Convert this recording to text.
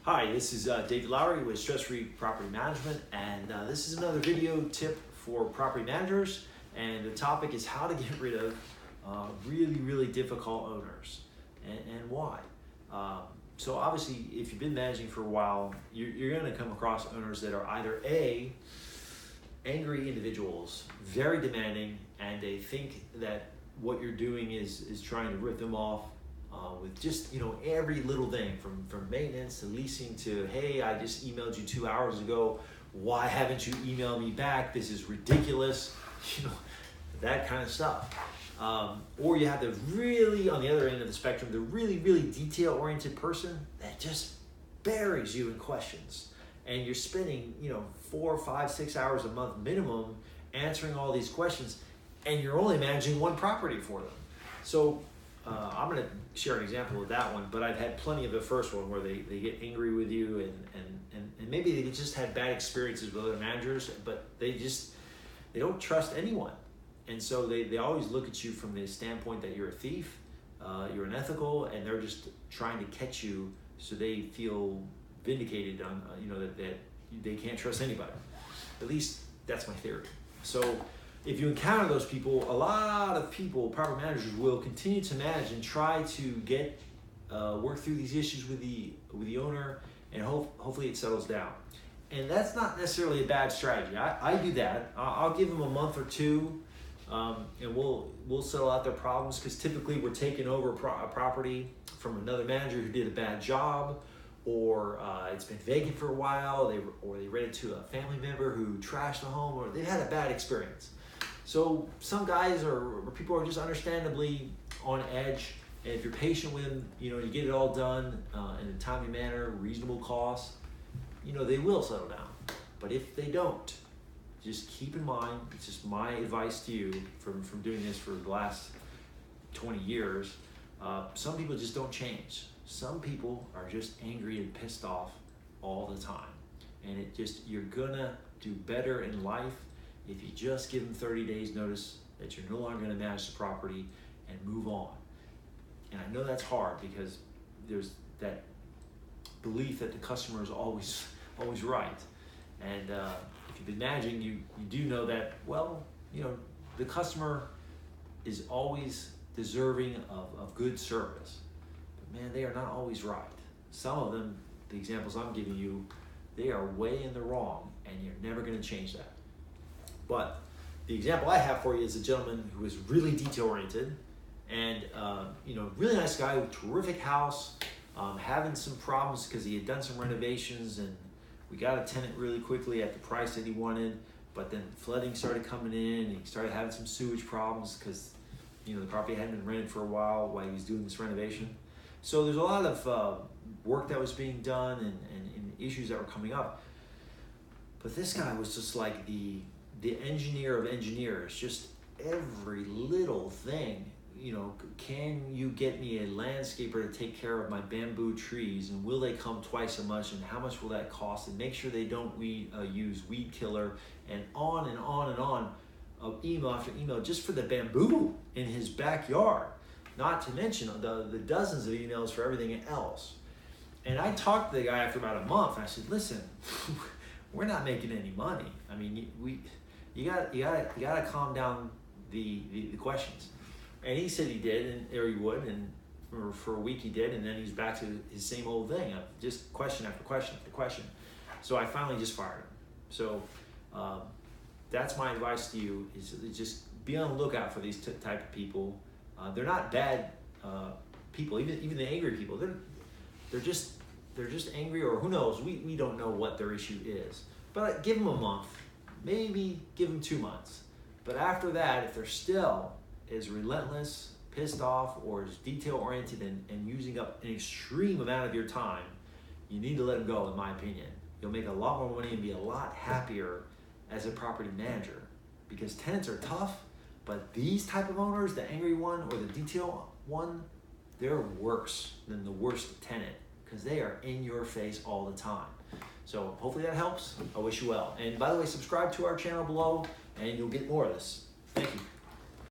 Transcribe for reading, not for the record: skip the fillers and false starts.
Hi, this is David Lowry with Stress Free Property Management, and this is another video tip for property managers. And the topic is how to get rid of really difficult owners and why. So obviously, if you've been managing for a while, you're going to come across owners that are either A, angry individuals, very demanding, and they think that what you're doing is trying to rip them off with just every little thing from maintenance to leasing to, hey, I just emailed you 2 hours ago, why haven't you emailed me back, this is ridiculous, that kind of stuff. Or you have the really, on the other end of the spectrum, the really detail oriented person that just buries you in questions, and you're spending 4, 5, 6 hours a month minimum answering all these questions, and you're only managing one property for them. So I'm going to share an example of that one, but I've had plenty of the first one where they get angry with you and maybe they just had bad experiences with other managers, but they don't trust anyone. And so they always look at you from the standpoint that you're a thief, you're unethical, and they're just trying to catch you so they feel vindicated on, that they can't trust anybody. At least that's my theory. So if you encounter those people, a lot of people, property managers, will continue to manage and try to get work through these issues with the owner, and hopefully it settles down. And that's not necessarily a bad strategy. I do that. I'll give them a month or two, and we'll settle out their problems, because typically we're taking over a property from another manager who did a bad job, or it's been vacant for a while, or they rented to a family member who trashed the home, or they've had a bad experience. So some guys or people are just understandably on edge, and if you're patient with them, you get it all done in a timely manner, reasonable cost, they will settle down. But if they don't, just keep in mind, it's just my advice to you from doing this for the last 20 years, some people just don't change. Some people are just angry and pissed off all the time. And you're gonna do better in life if you just give them 30 days notice that you're no longer going to manage the property and move on. And I know that's hard, because there's that belief that the customer is always right. And if you've been managing, you do know that, the customer is always deserving of good service. But man, they are not always right. Some of them, the examples I'm giving you, they are way in the wrong, and you're never going to change that. But the example I have for you is a gentleman who is really detail-oriented, and really nice guy with terrific house, having some problems because he had done some renovations, and we got a tenant really quickly at the price that he wanted, but then flooding started coming in, and he started having some sewage problems because the property hadn't been rented for a while he was doing this renovation. So there's a lot of work that was being done and issues that were coming up. But this guy was just like the engineer of engineers, just every little thing. Can you get me a landscaper to take care of my bamboo trees, and will they come twice as much, and how much will that cost, and make sure they don't use weed killer, and on and on of email after email just for the bamboo in his backyard, not to mention the dozens of emails for everything else. And I talked to the guy after about a month, and I said, listen, we're not making any money. I mean, you gotta calm down the questions. And he said he did, or he would, and for a week he did, and then he's back to his same old thing of just question after question after question. So I finally just fired him. So that's my advice to you, is just be on the lookout for these type of people. They're not bad people, even the angry people. They're just angry, or who knows, we don't know what their issue is. But give them a month, maybe give them 2 months. But after that, if they're still as relentless, pissed off, or as detail-oriented and using up an extreme amount of your time, you need to let them go, in my opinion. You'll make a lot more money and be a lot happier as a property manager, because tenants are tough, but these type of owners, the angry one or the detail one, they're worse than the worst tenant, because they are in your face all the time. So hopefully that helps. I wish you well. And by the way, subscribe to our channel below, and you'll get more of this. Thank you.